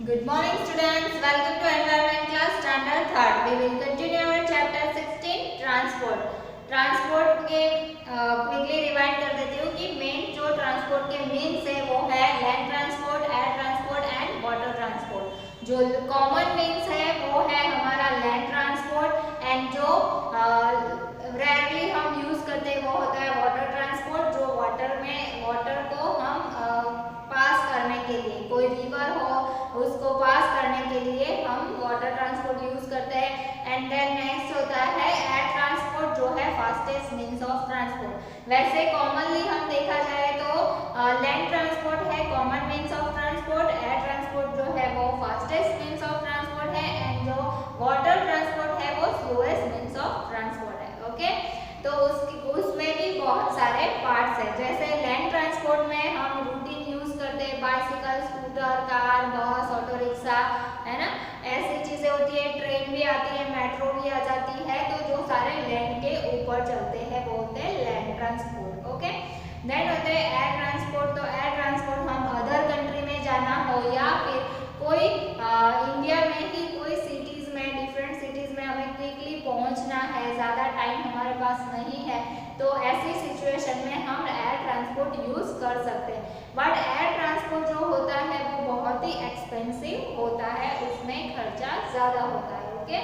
Good morning students, welcome to environment class standard 3rd. We will continue our chapter 16 transport. Transport के quickly rewind कर देती हूँ कि main जो transport के मीन्स है वो है land transport, air transport and water transport. जो कॉमन मीन्स है वो है हमारा लैंड ट्रांसपोर्ट एंड जो रेयरली हम यूज करते हैं वो होता है वाटर ट्रांसपोर्ट। जो वाटर को हम पास करने के लिए, कोई रिवर हो उसको पास करने के लिए हम वाटर ट्रांसपोर्ट यूज करते हैं। एंड देन नेक्स्ट होता है एयर ट्रांसपोर्ट जो है फास्टेस्ट मीन्स ऑफ ट्रांसपोर्ट। वैसे कॉमनली हम देखा जाए तो लैंड ट्रांसपोर्ट है common means of transport, air transport जो है वो फास्टेस्ट मीन्स ऑफ ट्रांसपोर्ट है एंड जो वाटर ट्रांसपोर्ट है वो स्लोएस्ट मीन्स ऑफ ट्रांसपोर्ट है। ओके, तो उसमें भी बहुत सारे पार्ट्स है। जैसे लैंड ट्रांसपोर्ट में हम रूटीन यूज करते हैं बाइसिकल, स्कूटर, कार, बस, ऑटो रिक्शा, है ना, ऐसी चीजें होती है। ट्रेन भी आती है, मेट्रो भी आ जाती है, तो जो सारे लैंड के ऊपर चलते हैं वो होते हैं लैंड ट्रांसपोर्ट। ओके, देन होते हैं एयर ट्रांसपोर्ट। तो एयर ट्रांसपोर्ट हम अदर कंट्री में जाना हो या फिर कोई इंडिया में ही कोई सिटीज में, डिफरेंट सिटीज में हमें क्विकली पहुंचना है, ज्यादा टाइम हमारे पास नहीं है, तो ऐसी सिचुएशन में हम एयर ट्रांसपोर्ट यूज कर सकते हैं। बट एयर ट्रांसपोर्ट जो होता है वो बहुत ही एक्सपेंसिव होता है, उसमें खर्चा ज्यादा होता है। ओके,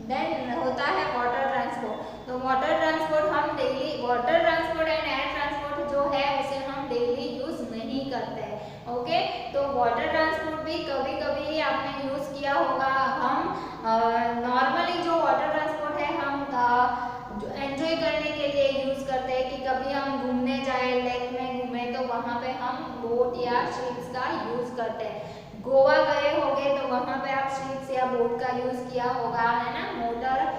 देन होता है वाटर ट्रांसपोर्ट। तो वाटर ट्रांसपोर्ट हम daily, water transport and air transport जो है उसे हम डेली यूज नहीं करते हैं। ओके, तो वाटर ट्रांसपोर्ट भी कभी कभी आपने यूज किया होगा। हम नॉर्मली जो वाटर ट्रांसपोर्ट है हम एंजॉय करने के लिए यूज करते हैं कि कभी हम घूमने जाए, लेक में घूमे तो वहां पे हम बोट या शिप्स का यूज करते हैं। गोवा गए होंगे तो वहां पे आप शिप्स या बोट का यूज किया होगा, है ना। मोटर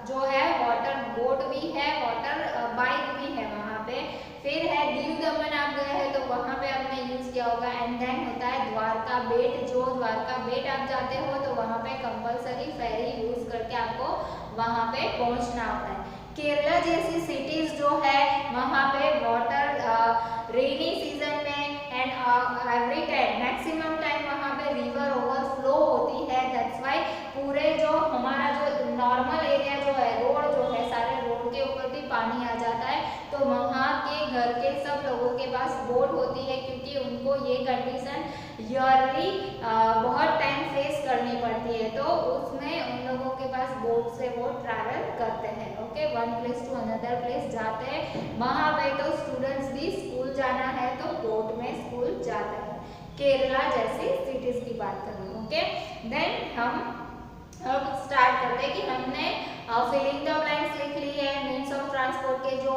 जो है वाटर बोट भी है, वाटर बाइक भी है वहां पे। फिर है दीव दमन आप गए हैं तो वहां पे आपने यूज किया होगा। एंड देन होता है द्वारका बेट। जो द्वारका बेट आप जाते हो तो वहां पे कंपलसरी फेरी यूज करके आपको वहां पे पहुंचना होता है। केरला जैसी सिटीज जो है वहां पे वाटर रेनी सीजन में and every time maximum time वहां पे रिवर ओवरफ्लो होती है। दैट्स व्हाई पूरे जो हमारा जो नॉर्मल एरिया जो है, रोड जो है, सारे रोड के ऊपर भी पानी आ जाता है। तो वहां के घर के सब लोगों के पास बोट होती है क्योंकि उनको ये कंडीशन ईयरली बहुत टाइम फेस करनी पड़ती है, तो उसमें उन लोगों के पास बोट से वो ट्रैवल करते हैं। Okay, one place to another place जाते हैं। वहां पे तो स्टूडेंट्स भी स्कूल जाना है तो बोट में स्कूल जाते हैं। केरला जैसी सिटीज की बात कर रही हूँ। ओके, देन हम अब स्टार्ट करते हैं कि हमने फिलिंग द ब्लैंक्स लिख ली है। मीन्स ऑफ ट्रांसपोर्ट के जो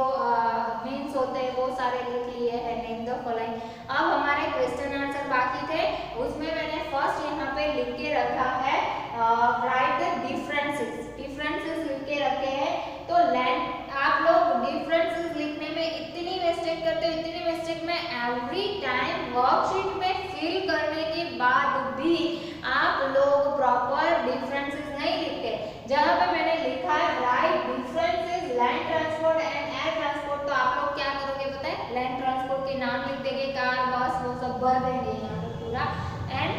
मीन्स होते हैं वो सारे लिख लिए हैं। Name the following. अब हमारे क्वेश्चन आंसर बाकी थे, उसमें मैंने फर्स्ट यहाँ पे लिख के रखा है राइट द डिफरेंसेस। डिफरेंसेस लिख के रखे हैं। तो लैंड, आप लोग डिफरेंसेस लिखने में इतनी मिस्टेक करते हो, इतनी मिस्टेक में एवरी टाइम वर्कशीट में फिल करने के बाद भी आप लोग प्रॉपर डिफरेंसेस नहीं लिखते। जहां पे मैंने लिखा है right differences land transport and air transport, तो आप लोग क्या करोगे पता है, लैंड ट्रांसपोर्ट के नाम लिख देंगे, कार, बस, वो सब भर देंगे यहाँ पे पूरा। एंड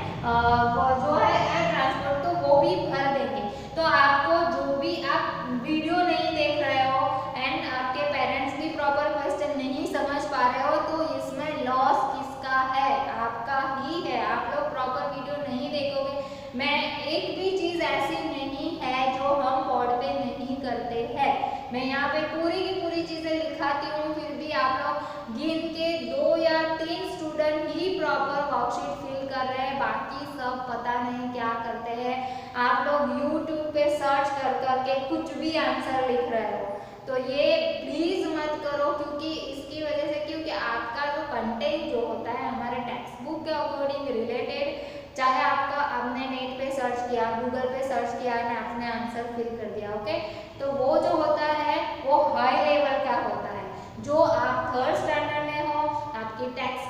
जो है एयर ट्रांसपोर्ट तो वो भी भर देंगे। तो आपको जो भी आप वीडियो नहीं देख रहे हो एंड आपके पेरेंट्स भी प्रॉपर क्वेश्चन नहीं समझ पा रहे हो, तो इसमें लॉस किसका है, आपका ही है। आप लोग प्रॉपर वीडियो नहीं देखोगे। मैं एक भी चीज ऐसी नहीं है जो हम बोर्ड पे नहीं करते हैं। मैं यहाँ पे पूरी की पूरी चीजें लिखाती हूँ, फिर भी आप लोग गिन के 2 या 3 स्टूडेंट ही प्रॉपर वर्कशीट फिल कर रहे हैं, बाकी सब पता नहीं क्या करते हैं। आप लोग YouTube पे सर्च कर करके कुछ भी आंसर लिख रहे हो, तो ये प्लीज मत करो, क्योंकि इसकी वजह से, क्योंकि आपका जो कंटेंट जो होता है हमारे टेक्स्ट बुक के अकॉर्डिंग रिलेटेड, चाहे आपने नेट पे सर्च किया, गूगल पे सर्च किया और आपने आंसर फिल कर दिया, ओके, तो वो जो होता है वो हाई लेवल का होता है। जो आप 3rd स्टैंडर्ड में हो, आपकी टेक्स्ट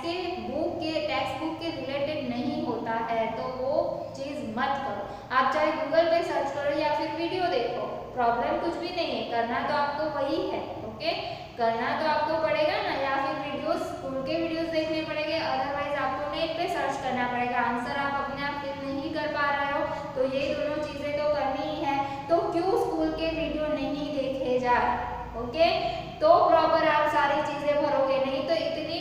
बुक के रिलेटेड नहीं होता है, तो वो चीज मत करो। आप चाहे गूगल पे सर्च करो या फिर वीडियो देखो, प्रॉब्लम कुछ भी नहीं है, करना तो आपको वही है। ओके, करना तो आपको पड़ेगा ना, या फिर वीडियोस, स्कूल के वीडियोस देखने पड़ेंगे, अदरवाइज आपको नेट पे सर्च ओके, तो प्रॉपर आप सारी चीजें भरोगे, नहीं तो इतनी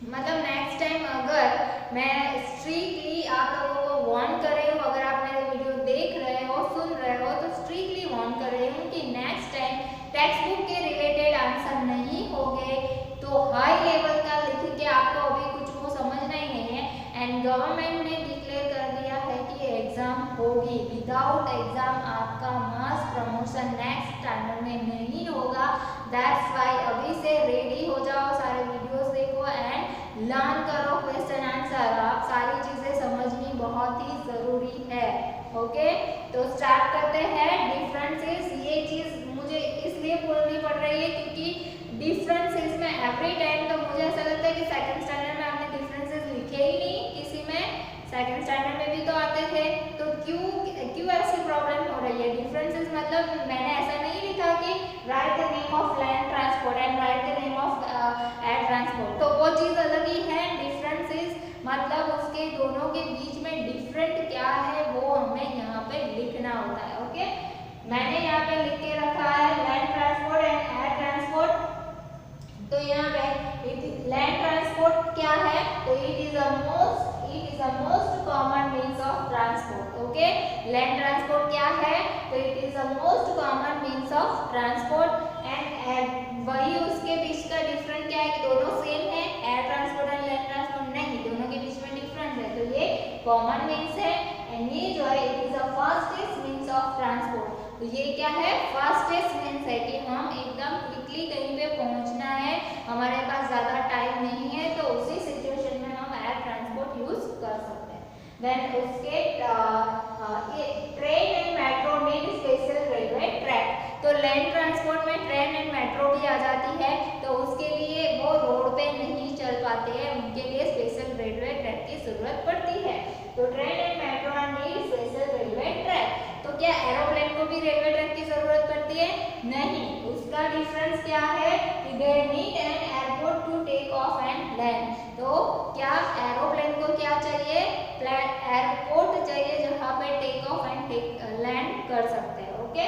मतलब नेक्स्ट टाइम अगर मैं स्ट्रिक्टली आप लोगों को वार्न कर रही हूँ, अगर आप मेरे वीडियो देख रहे हो सुन रहे हो तो स्ट्रिक्टली वार्न कर रही हूँ कि नेक्स्ट टाइम टेक्स्ट बुक के रिलेटेड आंसर नहीं होंगे तो हाई लेवल का लिख के आपको अभी कुछ वो समझना ही नहीं है। एंड गवर्नमेंट ने डिक्लेयर कर दिया है कि एग्जाम होगी, विदाउट एग्जाम आपका मास प्रमोशन नेक्स्ट स्टैंडर्ड में नहीं होगा। दैट्स वाई अभी से रेडी हो जाओ, सारे वीडियोस देखो एंड लर्न करो क्वेश्चन आंसर। आप सारी चीजें समझनी बहुत ही जरूरी है। ओके, तो स्टार्ट करते हैं डिफरेंसेस। ये चीज मुझे इसलिए बोलनी पड़ रही है क्योंकि डिफरेंसेस में एवरी टाइम तो मुझे ऐसा लगता है कि सेकंड स्टैंडर्ड में आपने डिफरेंसेस लिखे ही नहीं किसी में, सेकंड स्टैंडर्ड में भी तो आते थे, तो क्यों ऐसी प्रॉब्लम हो रही है। डिफरेंसेस मतलब मैंने ऐसा नहीं लिखा कि right the name of land transport and right the name of air transport, तो वो चीज अलग ही है। डिफरेंसेस मतलब उसके दोनों के बीच में डिफरेंट क्या है वो हमें यहाँ पे लिखना होता है। ओके, मैंने यहाँ पे लिख के रखा है land transport and air transport. तो यहाँ पे लैंड ट्रांसपोर्ट क्या है, तो it is a most common means of transport. Okay, land transport क्या है, तो it is a most common means of transport. And वही उसके बीच का डिफरेंट क्या है कि दोनों सेम है, air transport and land transport नहीं, दोनों के बीच में डिफरेंस है, तो ये कॉमन मीन्स है। एंड ये जो है it is a fastest means of transport, तो ये क्या है, फास्टेस्ट मीन्स है कि हम एकदम क्विकली कहीं पे पहुंचना है, हमारे पास ज्यादा टाइम नहीं है, तो उसी सिचुएशन में हम एयर ट्रांसपोर्ट यूज कर सकते हैं। देन उसके train and metro need special railway track, तो लैंड ट्रांसपोर्ट में ट्रेन एंड मेट्रो भी आ जाती है, तो उसके लिए वो रोड पे नहीं चल पाते हैं, उनके लिए स्पेशल रेलवे ट्रैक की जरूरत पड़ती है। तो train and metro need special railway track, तो क्या एरोप्लेन को भी रेलवे ट्रैक की जरूरत पड़ती है, नहीं, उसका डिफरेंस क्या है कि they need an airport to take off and land, तो क्या एरोप्लेन को क्या चाहिए, एयरपोर्ट चाहिए जहां पे टेक ऑफ एंड लैंड कर सकते हैं। ओके,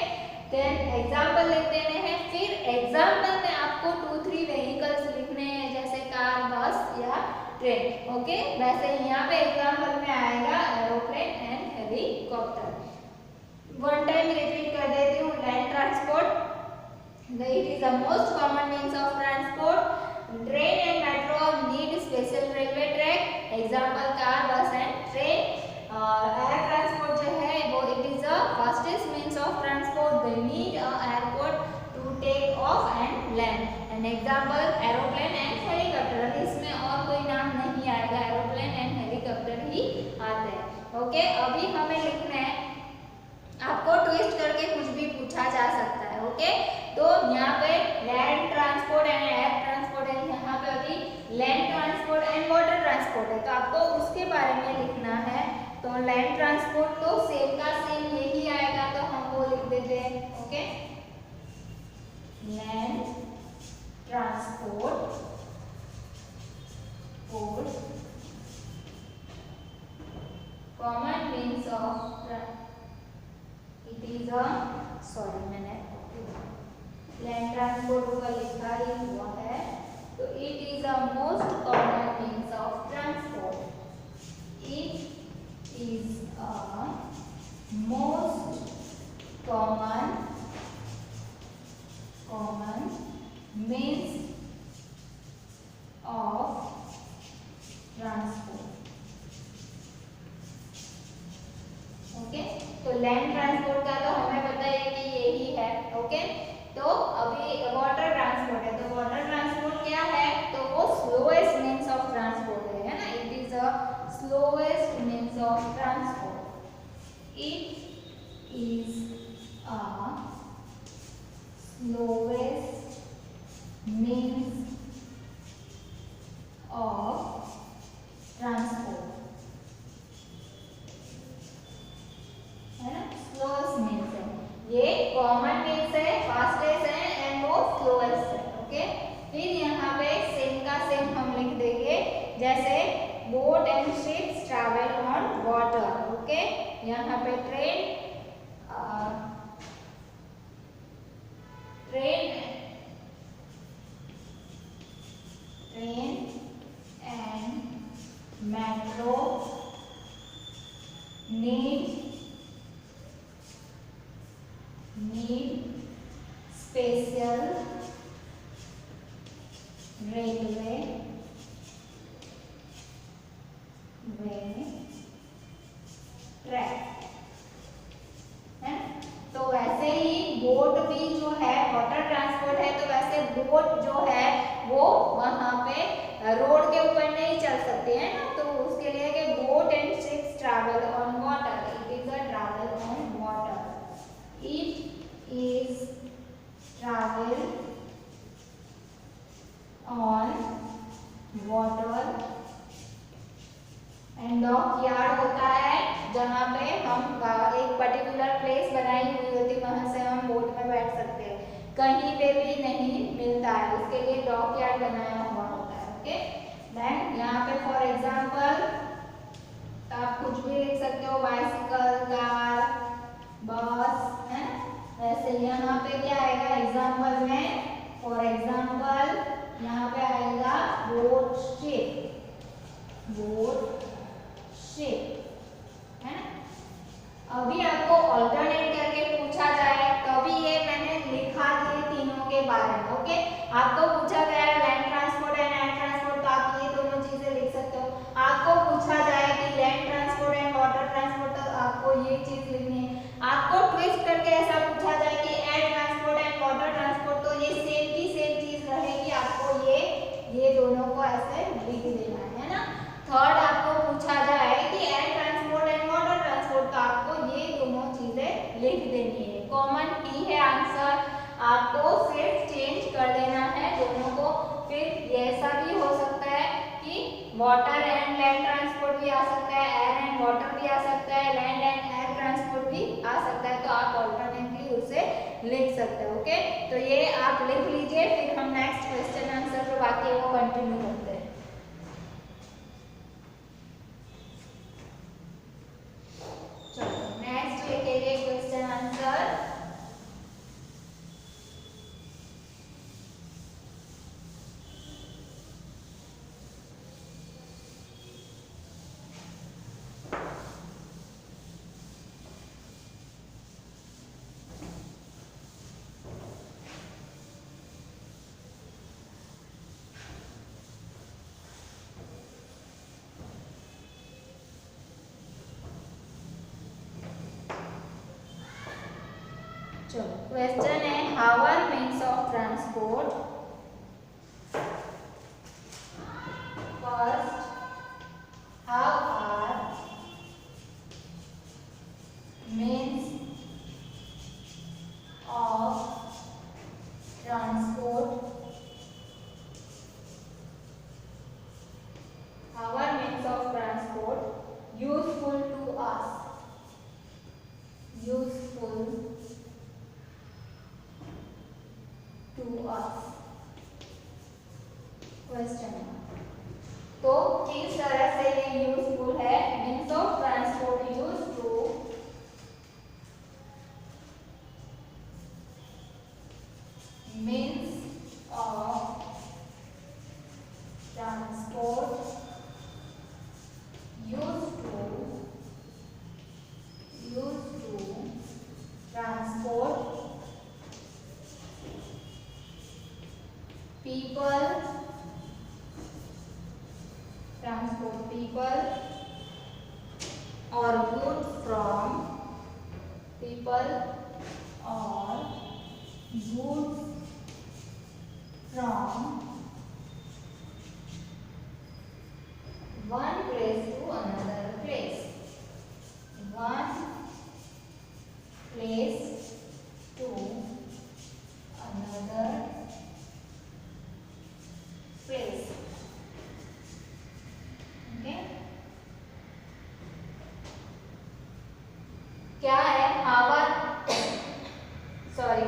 देन एग्जांपल लिख देने हैं, फिर एग्जांपल में आपको 2-3 व्हीकल्स लिखने हैं जैसे कार, बस या ट्रेन। ओके, वैसे यहाँ पे एग्जांपल में आएगा aeroplane and helicopter. One time repeat कर देती हूँ, land transport it is the most common means of transport, train and metro need special railway track, example car, bus and train. Air transport जो है वो it is the fastest means of transport, they need a airport to take off and land, and example aeroplane and helicopter, इसमें और कोई नाम नहीं आएगा, aeroplane and helicopter ही आते हैं। ओके, अभी हमें लिखना है, आपको ट्विस्ट करके कुछ भी पूछा जा सकता है। ओके, तो यहाँ पे land transport and air transport है, यहाँ पे अभी land transport and water transport है, तो आपको उसके बारे में लिखना है। तो लैंड ट्रांसपोर्ट तो सेम का सेम यही आएगा, तो हम वो लिख देते हैं। Okay, land transport common means of it is a sorry मैंने लैंड ट्रांसपोर्ट का लिखा ही हुआ है, तो it is a most common means of transport, it is a most common means of transport. Okay, तो लैंड ट्रांसपोर्ट का तो हमें पता है कि यही है। ओके, तो अभी वाटर ट्रांसपोर्ट है, तो वाटर ट्रांसपोर्ट क्या है, तो वो स्लोएस्ट मीन्स ऑफ ट्रांसपोर्ट है ना, it is a slowest means of transport, it is a slowest means of transport, है ना, स्लोएस्ट मीन्स है, ये कॉमन मीन्स है, फास्टेस्ट है एंड वो स्लोएस्ट है। ओके, फिर यहाँ पे सेम का सेम हम लिख देंगे, जैसे boat and ships travel on water. Okay, यहाँ पे train train and metro need special railway track है। तो वैसे ही बोट भी जो है वाटर ट्रांसपोर्ट है, तो वैसे बोट जो है वो वहां पे रोड के ऊपर नहीं चल सकते हैं ना, तो उसके लिए कि boat and ships travel on water, it is a travel on water, it is travel on water. And dockyard होता है जहाँ पे हम एक पर्टिकुलर प्लेस बनाई हुई होती है, वहां से हम बोट में बैठ सकते हैं, कहीं पे भी नहीं मिलता है, उसके लिए डॉक यार्ड बनाया हुआ होता है। ओके, देन यहाँ पे फॉर एग्जांपल आप कुछ भी लिख सकते हो, बाइसिकल, कार, बस है। वैसे यहाँ पे क्या आएगा एग्जांपल में, फॉर एग्जांपल यहाँ पे आएगा बोट शिप, बोट शिप है। अभी आपको ऑल्टरनेट करके पूछा जाए तभी ये मैंने लिखा दिए तीनों के बारे में। ओके, आपको पूछा गया है land transport and air transport, तो आप ये दोनों चीजें लिख सकते हो। आपको पूछा जाए कि land transport and water transport, तो आपको ये चीज लिखनी है। आपको ट्विस्ट करके ऐसा पूछा जाए कि air transport and water transport, तो ये सेम की सेम चीज रहेगी, आपको ये दोनों को ऐसे लिख देना है ना। थर्ड आपको पूछा जाए कि air transport and water transport, तो आपको ये दोनों चीजें लिख देनी है। कॉमन ही है आंसर, आपको सिर्फ चेंज कर देना है दोनों को। फिर ऐसा भी हो सकता है कि वाटर एंड लैंड ट्रांसपोर्ट भी आ सकता है, एयर एंड वाटर भी आ सकता है, लैंड एंड एयर ट्रांसपोर्ट भी आ सकता है, तो आप ऑल्टरनेटली उसे लिख सकते हो। ओके, तो ये आप लिख लीजिए, फिर हम नेक्स्ट क्वेश्चन आंसर पे बाकी वो कंटिन्यू करते हैं। नेक्स्ट लिखेंगे क्वेश्चन आंसर। चलो, क्वेश्चन है how are means of transport. First, how are means of transport, how are means of transport useful to us, useful to us, question. तो किस तरह से ये यूजफुल है, means of transport use to means of transport use to transport people, transport people or goods from people or goods from one place to another place, one place to another place. Okay, क्या है how are, sorry,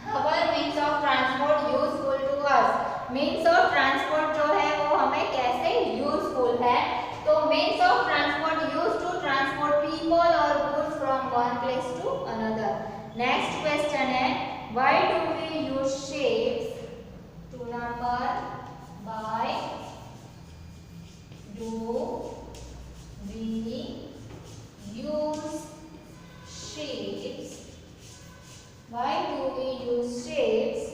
how are means of transport useful to us. Means of transport जो है वो हमें कैसे useful है, तो means of transport use to transport people और goods from one place to another. Next question है why do we use ships to number By do we use shapes? Why do we use shapes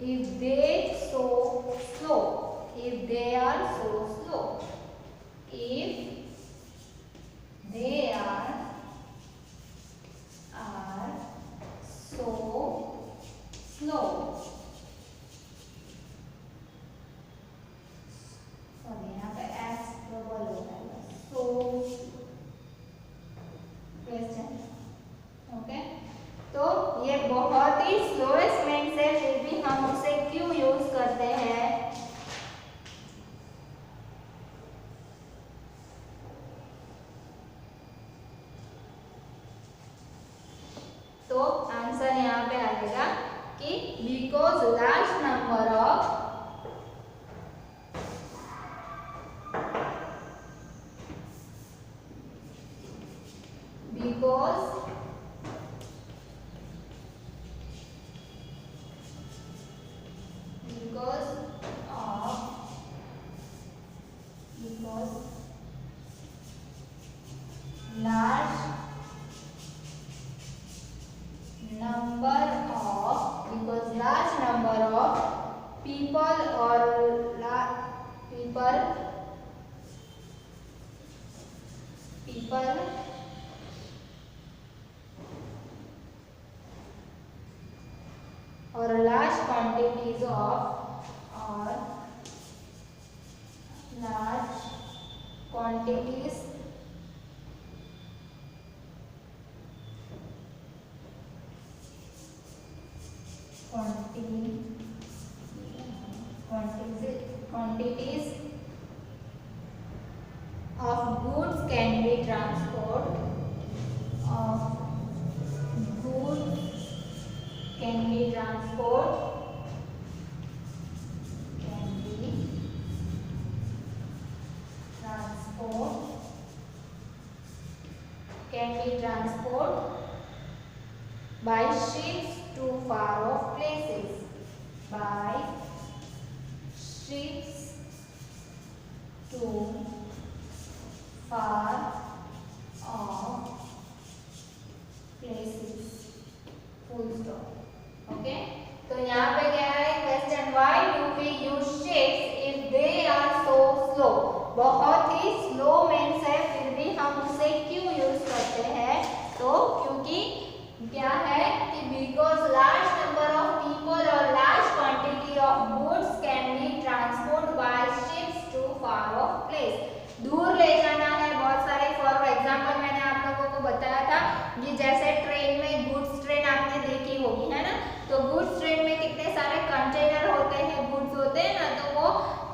if they so slow? If they are so slow. If they are so slow. Sorry यहाँ पे S double होता है so question. Okay, तो ये बहुत ही slowest means है, फिर भी हम उसे क्यों यूज करते हैं? तो आंसर यहाँ पे आएगा कि because large number of because large number of people or people or large quantities of quantities of goods can be transported by ships to far off places. By ships to far off places. Full stop. Okay, तो यहाँ पे क्या है question, why do we use ships if they are so slow? बहुत ही slow means है, फिर भी हम उसे क्यों यूज करते हैं? तो क्योंकि क्या है कि because large number of people और large quantity of goods can be transport by ships to far off place. दूर ले जाना है बहुत सारे, फॉर एग्जांपल मैंने आप लोगों को बताया था कि जैसे ट्रेन में गुड्स ट्रेन आपने देखी होगी, है ना? तो गुड्स ट्रेन में कितने सारे कंटेनर होते हैं, गुड्स होते हैं ना, तो वो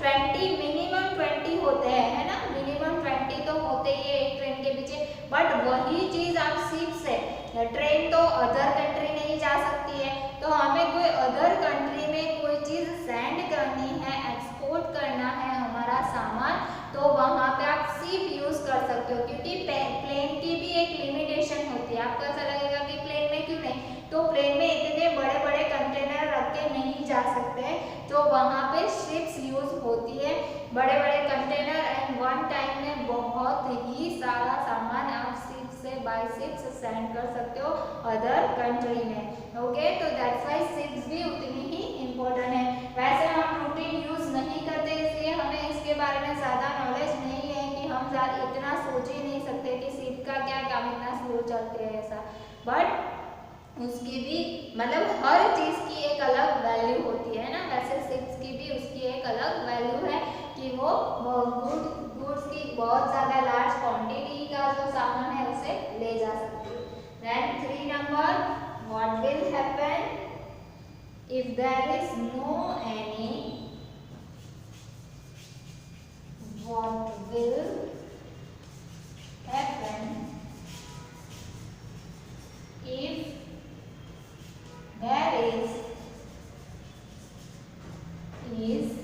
20 मिनिमम 20 होते हैं, है ना? मिनिमम 20 तो होते ही है एक ट्रेन के पीछे। बट वही चीज आप शिप से, ट्रेन तो अदर कंट्री नहीं जा सकती है, तो हमें कोई अदर कंट्री में कोई चीज सेंड करनी है, एक्सपोर्ट करना है हमारा सामान, तो वहां पे आप शिप यूज कर सकते हो, क्योंकि प्लेन की भी एक लिमिटेशन होती है। आपको ऐसा लगेगा कि प्लेन में क्यों नहीं, तो प्लेन में इतने बड़े बड़े कंटेनर रख के नहीं जा सकते, तो वहां पे शिप्स यूज होती है, बड़े बड़े कंटेनर, एंड वन टाइम में बहुत ही सारा सामान आप शिप से बाय शिप्स सेंड कर सकते हो अदर कंट्री में। ओके, तो दैट्स व्हाई शिप्स भी उतनी ही इम्पोर्टेंट है। वैसे हम रूटीन यूज नहीं करते, इसलिए हमें इसके बारे में ज्यादा नॉलेज नहीं है कि हम इतना सोच ही नहीं सकते कि शिप का क्या काम इतना स्लो चलते हैं ऐसा। बट उसकी भी मतलब हर चीज की एक अलग वैल्यू होती है ना, वैसे शिप्स की भी उसकी एक अलग वैल्यू है कि वो गुड्स की बहुत ज्यादा लार्ज क्वांटिटी का जो सामान है उसे ले जा सकती है। Then 3 number, what will happen if there is no any? What will happen if there is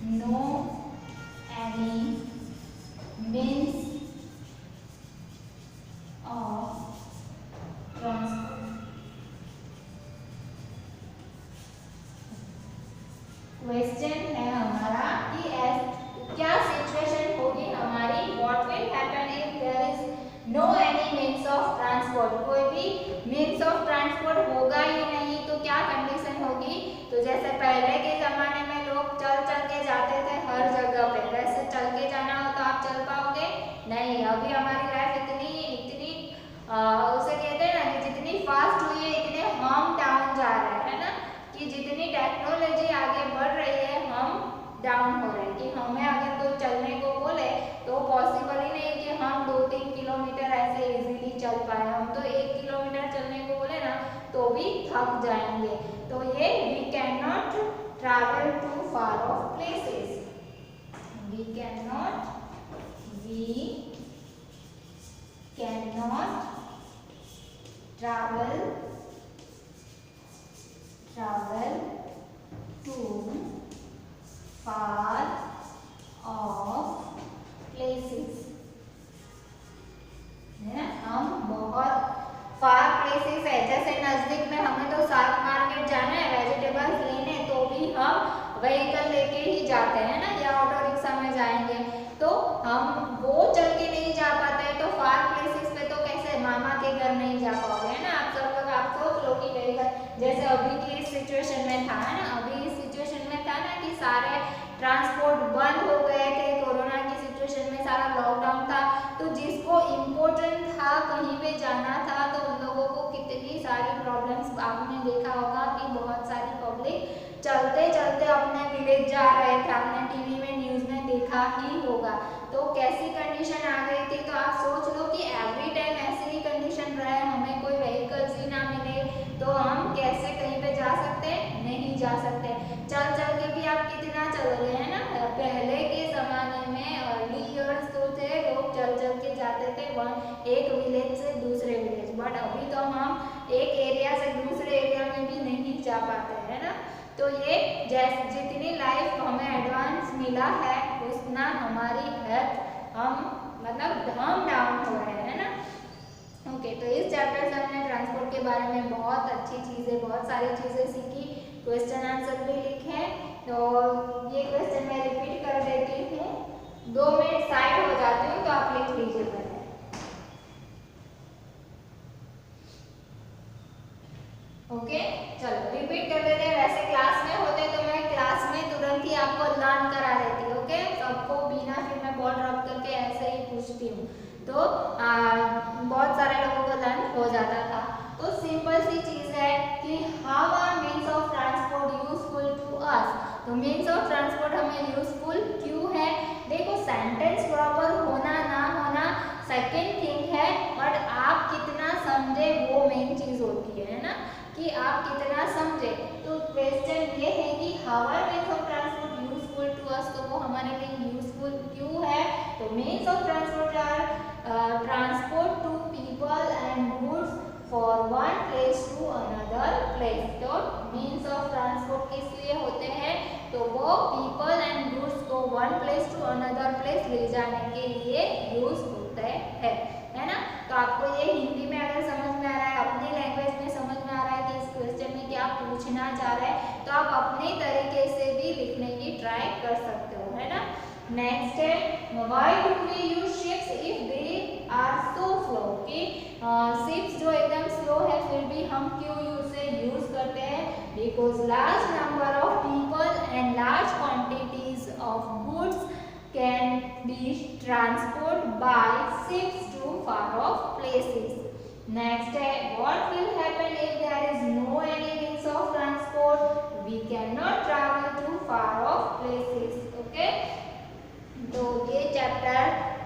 no any means of transport? Question है हमारा कि क्या सिचुएशन होगी हमारी, what will happen if there is no any means of transport, कोई भी means of transport होगा ही नहीं तो क्या कंडीशन होगी। तो जैसे पहले के जमाने में लोग चल चल के जाते थे हर जगह पे, वैसे चल के जाना हो तो आप चल पाओगे नहीं। अभी हमारी लाइफ इतनी इतनी उसे कहते हैं ना कि जितनी फास्ट हुई है इतने हम डाउन जा रहे हैं ना, कि जितनी टेक्नोलॉजी आगे बढ़ रही है हम डाउन हो रहे हैं। कि हमें अगर कोई चलने को बोले तो पॉसिबल ही नहीं कि हम 2-3 किलोमीटर ऐसे इजीली चल पाए। हम तो 1 किलोमीटर चलने को बोले ना तो भी थक जाएंगे। तो ये we can not travel to far off places, we can not travel to far off places, है ना। हम बहुत फार प्लेसेस है, जैसे नजदीक में हमें तो शाक मार्केट जाना है वेजिटेबल्स लेने तो भी हम व्हीकल लेके ही जाते हैं ना, या ऑटो रिक्शा में जाएंगे तो हम वो चल के नहीं जा पाते हैं। तो फार प्लेसेस पे तो कैसे मामा के घर नहीं जा पाओगे, है ना। आप सब लोग आप सोच लो कि जैसे अभी की इस सिचुएशन में था, है ना, अभी इस सिचुएशन में था ना कि सारे ट्रांसपोर्ट बंद हो गए थे, कोरोना की सिचुएशन में सारा लॉकडाउन था, तो जिसको इम्पोर्टेंट था कहीं पे जाना था तो उन लोगों को कितनी सारी प्रॉब्लम्स आपने देखा होगा कि बहुत सारी पब्लिक चलते चलते अपने विलेज जा रहे थे, आपने टीवी में न्यूज में देखा ही होगा। तो कैसी कंडीशन आ गई थी, तो आप सोच लो कि एवरी टाइम ऐसी ही कंडीशन रहे, हमें कोई व्हीकल्स ही ना मिले तो हम कैसे कहीं पे जा सकते हैं, नहीं जा सकते। चल चल के भी आप कितना चलोगे, है ना। पहले के जमाने में अर्ली ईयर्स तो थे, लोग चल चल के जाते थे एक विलेज से दूसरे विलेज, बट अभी तो हम एक एरिया से दूसरे एरिया में भी नहीं जा पाते, है ना। तो ये जैसे जितनी लाइफ हमें एडवांस मिला है उतना हमारी हेल्थ हम डाउन हो रहे हैं ना। ओके, तो इस चैप्टर से हमने ट्रांसपोर्ट के बारे में बहुत अच्छी चीज़ें, बहुत सारी चीज़ें सीखी, क्वेश्चन आंसर भी लिखे। तो ये क्वेश्चन मैं रिपीट कर देती हूँ, 2 मिनट साइड हो जाती हूँ तो आप लिख लीजिएगा। ओके, चलो रिपीट कर देते हैं। वैसे क्लास में होते तो मैं क्लास में तुरंत ही आपको लर्न करा देती, ओके। सबको बिना फिर मैं बॉल ड्रॉप करके ऐसे ही पूछती हूँ तो बहुत सारे लोगों को लर्न हो जाता था। तो सिंपल सी चीज़ है कि how are means of transport useful to us. तो मीन्स ऑफ ट्रांसपोर्ट हमें यूजफुल क्यों है, देखो सेंटेंस प्रॉपर होना ना होना सेकेंड थिंग है, बट आप कितना समझे वो मेन चीज़ होती है ना, कि आप कितना समझे। तो क्वेश्चन ये है कि how are means of transport useful to us, तो वो हमारे लिए यूजफुल क्यों है। तो means of transport are transport to people and goods for one place to another place. तो मीन्स ऑफ ट्रांसपोर्ट किस लिए होते हैं, तो वो पीपल एंड गुड्स को one place to another place ले जाने के लिए यूज होते हैं, है ना। तो आपको ये हिंदी में अगर समझ में आ रहा है, अपनी लैंग्वेज में समझ में आ रहा है कि इस क्वेश्चन में क्या पूछना चाह रहा है, तो आप अपने तरीके से भी लिखने की ट्राई कर सकते हो, है ना। नेक्स्ट है why do we use ships if they are so slow, कि शिप्स जो एकदम स्लो है फिर भी हम क्यों उसे यूज करते हैं, because large number of people and large quantities of goods can be transported by ships to far off places. Next है what will happen if there is no any means of transport, we cannot travel to far off places. Okay, तो ये chapter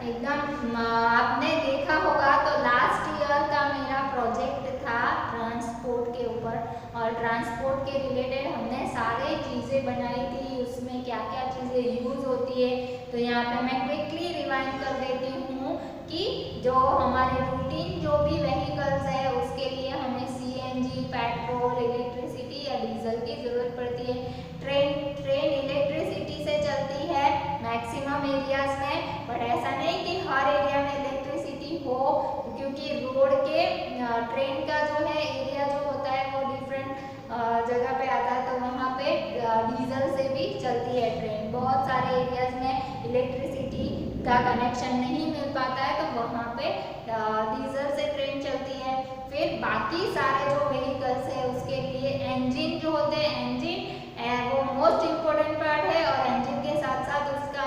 एकदम आपने देखा होगा। तो last year का मेरा प्रोजेक्ट था ट्रांसपोर्ट के ऊपर, और ट्रांसपोर्ट के रिलेटेड हमने सारे चीज़ें बनाई थी, उसमें क्या क्या चीज़ें यूज़ होती है। तो यहाँ पे मैं क्विकली रिवाइंड कर देती हूँ कि जो हमारे रूटीन जो भी व्हीकल्स है उसके लिए हमें सीएनजी, पेट्रोल, इलेक्ट्रिसिटी या डीजल की ज़रूरत पड़ती है। ट्रेन इलेक्ट्रिसिटी से चलती है मैक्सिमम एरियाज में, बट ऐसा नहीं कि हर एरिया में इलेक्ट्रिसिटी हो, क्योंकि रोड के ट्रेन का जो है एरिया जो होता है वो डिफरेंट जगह पे आता है, तो वहाँ पे डीजल से भी चलती है ट्रेन। बहुत सारे एरियाज में इलेक्ट्रिसिटी का कनेक्शन नहीं मिल पाता है तो वहाँ पे डीजल से ट्रेन चलती है। फिर बाकी सारे जो व्हीकल्स है उसके लिए इंजन जो होते हैं, इंजन वो मोस्ट इम्पोर्टेंट पार्ट है। और इंजन के साथ साथ उसका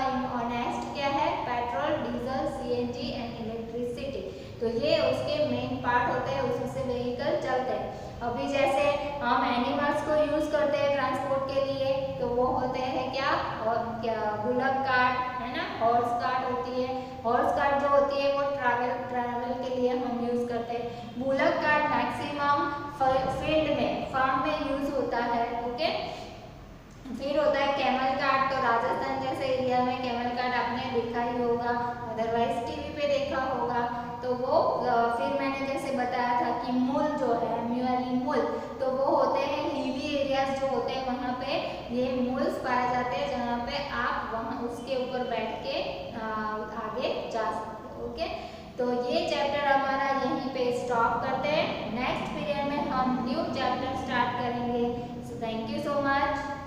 नेक्स्ट क्या है, petrol, diesel, CNG and electricity. तो ये उसके मेन पार्ट होते हैं, उसी से व्हीकल चलते हैं। अभी जैसे हम एनिमल्स को यूज करते हैं ट्रांसपोर्ट के लिए तो वो होते हैं क्या, और क्या बुलक कार्ट है ना, हॉर्स कार्ट होती है। हॉर्स कार्ट जो होती है वो ट्रैवल के लिए हम यूज करते हैं। बुलक कार्ट मैक्सिमम फील्ड में, फार्म में यूज होता है। ओके, फिर होता है कैमल कार्ट। तो राजस्थान जैसे एरिया में कैमल कार्ट आपने देखा ही होगा, अदरवाइज टीवी पे देखा होगा। तो वो फिर मैंने जैसे बताया था कि मूल जो है, म्यूली मूल, तो वो होते हैं हिली एरियाज जो होते हैं वहाँ पे ये मूल्स पाए जाते हैं, जहाँ पे आप वहाँ उसके ऊपर बैठ के आगे जा सकते हो। ओके, तो ये चैप्टर हमारा यहीं पे स्टॉप करते हैं। नेक्स्ट पीरियड में हम न्यू चैप्टर स्टार्ट करेंगे। So thank you so much.